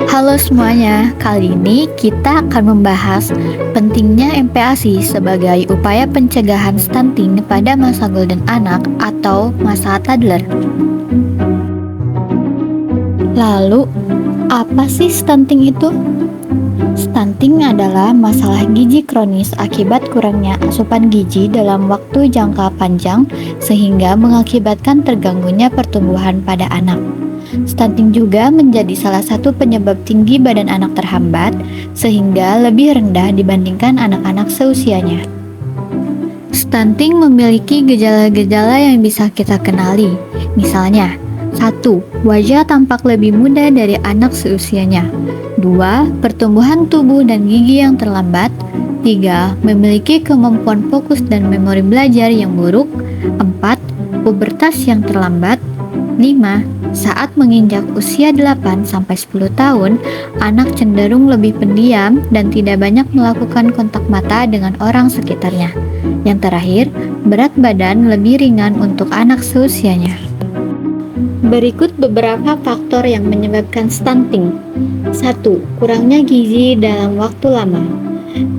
Halo semuanya, kali ini kita akan membahas pentingnya MPASI sebagai upaya pencegahan stunting pada masa golden anak atau masa toddler. Lalu, apa sih stunting itu? Stunting adalah masalah gizi kronis akibat kurangnya asupan gizi dalam waktu jangka panjang sehingga mengakibatkan terganggunya pertumbuhan pada anak. Stunting juga menjadi salah satu penyebab tinggi badan anak terhambat, sehingga lebih rendah dibandingkan anak-anak seusianya. Stunting memiliki gejala-gejala yang bisa kita kenali. Misalnya, 1. Wajah tampak lebih muda dari anak seusianya. 2. Pertumbuhan tubuh dan gigi yang terlambat. 3. Memiliki kemampuan fokus dan memori belajar yang buruk. 4. Pubertas yang terlambat. 5. Saat menginjak usia 8-10 tahun, anak cenderung lebih pendiam dan tidak banyak melakukan kontak mata dengan orang sekitarnya. Yang terakhir, berat badan lebih ringan untuk anak seusianya. Berikut beberapa faktor yang menyebabkan stunting. 1. Kurangnya gizi dalam waktu lama.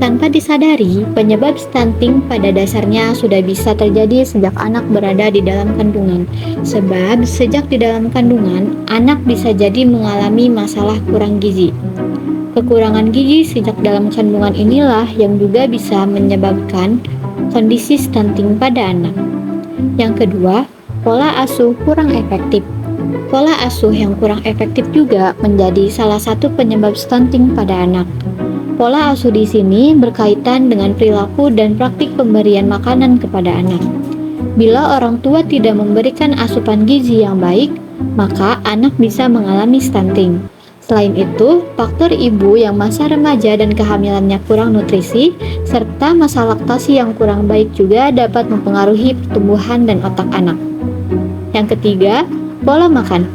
Tanpa disadari, penyebab stunting pada dasarnya sudah bisa terjadi sejak anak berada di dalam kandungan. Sebab sejak di dalam kandungan, anak bisa jadi mengalami masalah kurang gizi. Kekurangan gizi sejak dalam kandungan inilah yang juga bisa menyebabkan kondisi stunting pada anak. Yang kedua, pola asuh kurang efektif. Pola asuh yang kurang efektif juga menjadi salah satu penyebab stunting pada anak. Pola asuh di sini berkaitan dengan perilaku dan praktik pemberian makanan kepada anak. Bila orang tua tidak memberikan asupan gizi yang baik, maka anak bisa mengalami stunting. Selain itu, faktor ibu yang masa remaja dan kehamilannya kurang nutrisi, serta masa laktasi yang kurang baik juga dapat mempengaruhi pertumbuhan dan otak anak. Yang ketiga, pola makan.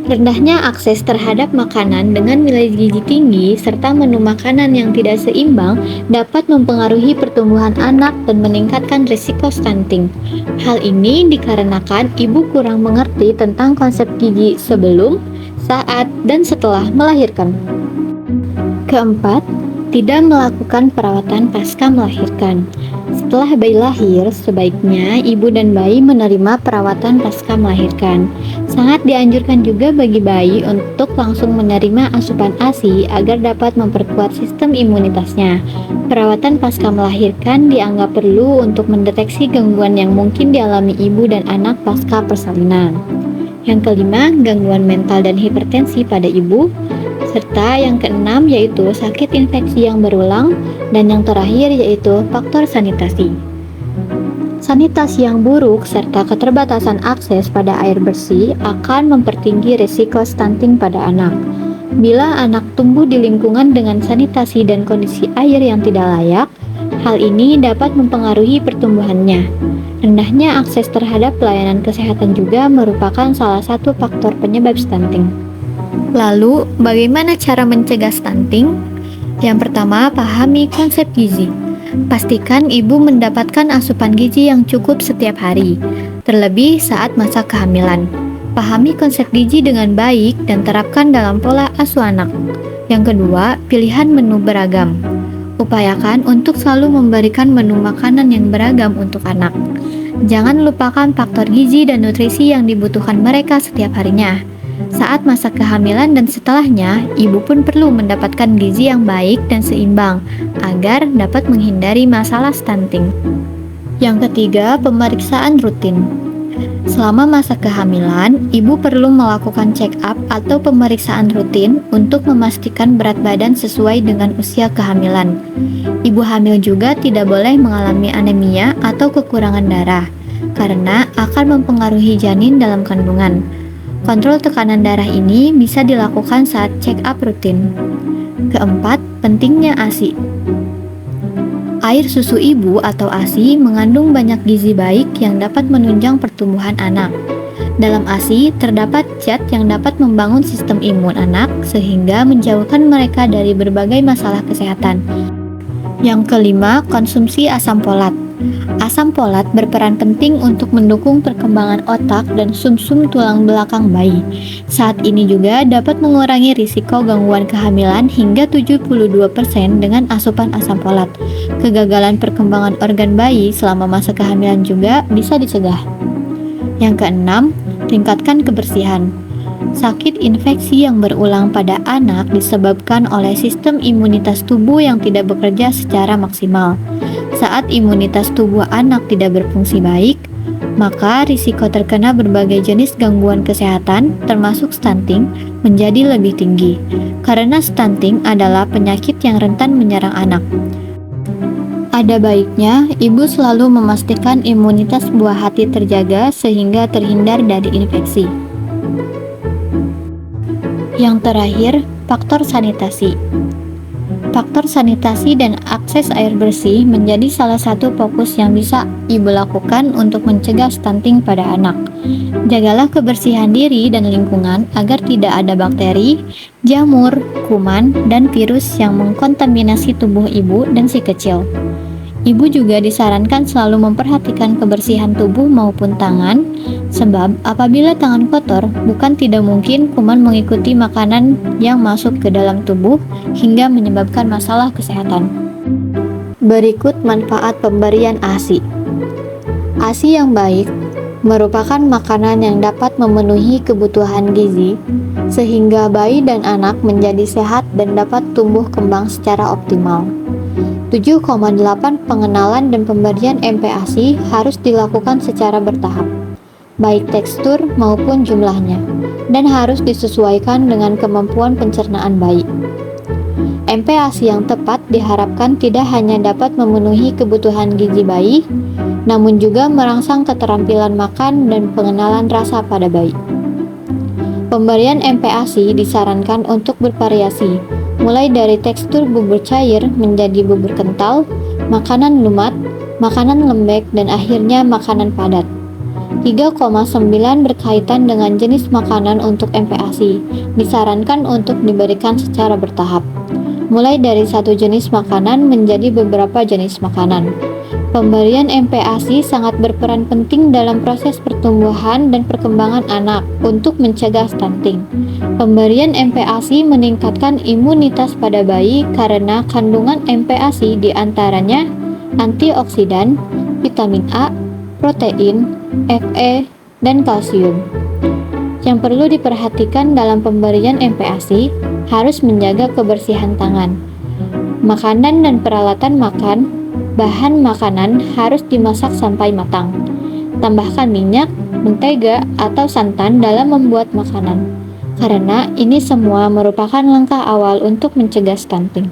Rendahnya akses terhadap makanan dengan nilai gizi tinggi serta menu makanan yang tidak seimbang dapat mempengaruhi pertumbuhan anak dan meningkatkan risiko stunting. Hal ini dikarenakan ibu kurang mengerti tentang konsep gizi sebelum, saat, dan setelah melahirkan. Keempat, tidak melakukan perawatan pasca melahirkan. Setelah bayi lahir, sebaiknya ibu dan bayi menerima perawatan pasca melahirkan. Sangat dianjurkan juga bagi bayi untuk langsung menerima asupan ASI agar dapat memperkuat sistem imunitasnya. Perawatan pasca melahirkan dianggap perlu untuk mendeteksi gangguan yang mungkin dialami ibu dan anak pasca persalinan. Yang kelima, gangguan mental dan hipertensi pada ibu. Serta yang keenam yaitu sakit infeksi yang berulang, dan yang terakhir yaitu faktor sanitasi. Sanitasi yang buruk serta keterbatasan akses pada air bersih akan mempertinggi risiko stunting pada anak. Bila anak tumbuh di lingkungan dengan sanitasi dan kondisi air yang tidak layak, hal ini dapat mempengaruhi pertumbuhannya. Rendahnya akses terhadap pelayanan kesehatan juga merupakan salah satu faktor penyebab stunting. Lalu, bagaimana cara mencegah stunting? Yang pertama, pahami konsep gizi. Pastikan ibu mendapatkan asupan gizi yang cukup setiap hari, terlebih saat masa kehamilan. Pahami konsep gizi dengan baik dan terapkan dalam pola asuh anak. Yang kedua, pilihan menu beragam. Upayakan untuk selalu memberikan menu makanan yang beragam untuk anak. Jangan lupakan faktor gizi dan nutrisi yang dibutuhkan mereka setiap harinya. Saat masa kehamilan dan setelahnya, ibu pun perlu mendapatkan gizi yang baik dan seimbang agar dapat menghindari masalah stunting. Yang ketiga, pemeriksaan rutin. Selama masa kehamilan, ibu perlu melakukan check-up atau pemeriksaan rutin untuk memastikan berat badan sesuai dengan usia kehamilan. Ibu hamil juga tidak boleh mengalami anemia atau kekurangan darah, karena akan mempengaruhi janin dalam kandungan. Kontrol tekanan darah ini bisa dilakukan saat check-up rutin. Keempat, pentingnya ASI. Air susu ibu atau ASI mengandung banyak gizi baik yang dapat menunjang pertumbuhan anak. Dalam ASI terdapat zat yang dapat membangun sistem imun anak sehingga menjauhkan mereka dari berbagai masalah kesehatan. Yang kelima, konsumsi asam folat. Asam folat berperan penting untuk mendukung perkembangan otak dan sumsum tulang belakang bayi. Saat ini juga dapat mengurangi risiko gangguan kehamilan hingga 72% dengan asupan asam folat. Kegagalan perkembangan organ bayi selama masa kehamilan juga bisa dicegah. Yang keenam, tingkatkan kebersihan. Sakit infeksi yang berulang pada anak disebabkan oleh sistem imunitas tubuh yang tidak bekerja secara maksimal. Saat imunitas tubuh anak tidak berfungsi baik, maka risiko terkena berbagai jenis gangguan kesehatan, termasuk stunting, menjadi lebih tinggi. Karena stunting adalah penyakit yang rentan menyerang anak. Ada baiknya ibu selalu memastikan imunitas buah hati terjaga sehingga terhindar dari infeksi. Yang terakhir, faktor sanitasi. Faktor sanitasi dan akses air bersih menjadi salah satu fokus yang bisa ibu lakukan untuk mencegah stunting pada anak. Jagalah kebersihan diri dan lingkungan agar tidak ada bakteri, jamur, kuman, dan virus yang mengkontaminasi tubuh ibu dan si kecil. Ibu juga disarankan selalu memperhatikan kebersihan tubuh maupun tangan, sebab apabila tangan kotor, bukan tidak mungkin kuman mengikuti makanan yang masuk ke dalam tubuh hingga menyebabkan masalah kesehatan. Berikut manfaat pemberian ASI. ASI yang baik merupakan makanan yang dapat memenuhi kebutuhan gizi, sehingga bayi dan anak menjadi sehat dan dapat tumbuh kembang secara optimal. 7,8 Pengenalan dan pemberian MPASI harus dilakukan secara bertahap, baik tekstur maupun jumlahnya, dan harus disesuaikan dengan kemampuan pencernaan bayi. MPASI yang tepat diharapkan tidak hanya dapat memenuhi kebutuhan gizi bayi, namun juga merangsang keterampilan makan dan pengenalan rasa pada bayi. Pemberian MPASI disarankan untuk bervariasi, mulai dari tekstur bubur cair menjadi bubur kental, makanan lumat, makanan lembek, dan akhirnya makanan padat. 3,9 Berkaitan dengan jenis makanan untuk MPASI, disarankan untuk diberikan secara bertahap, mulai dari satu jenis makanan menjadi beberapa jenis makanan. Pemberian MPASI sangat berperan penting dalam proses pertumbuhan dan perkembangan anak untuk mencegah stunting. Pemberian MPASI meningkatkan imunitas pada bayi karena kandungan MPASI diantaranya antioksidan, vitamin A, protein, Fe, dan kalsium. Yang perlu diperhatikan dalam pemberian MPASI harus menjaga kebersihan tangan. Makanan dan peralatan makan, bahan makanan harus dimasak sampai matang. Tambahkan minyak, mentega, atau santan dalam membuat makanan, karena ini semua merupakan langkah awal untuk mencegah stunting.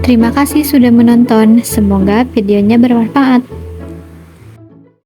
Terima kasih sudah menonton, semoga videonya bermanfaat.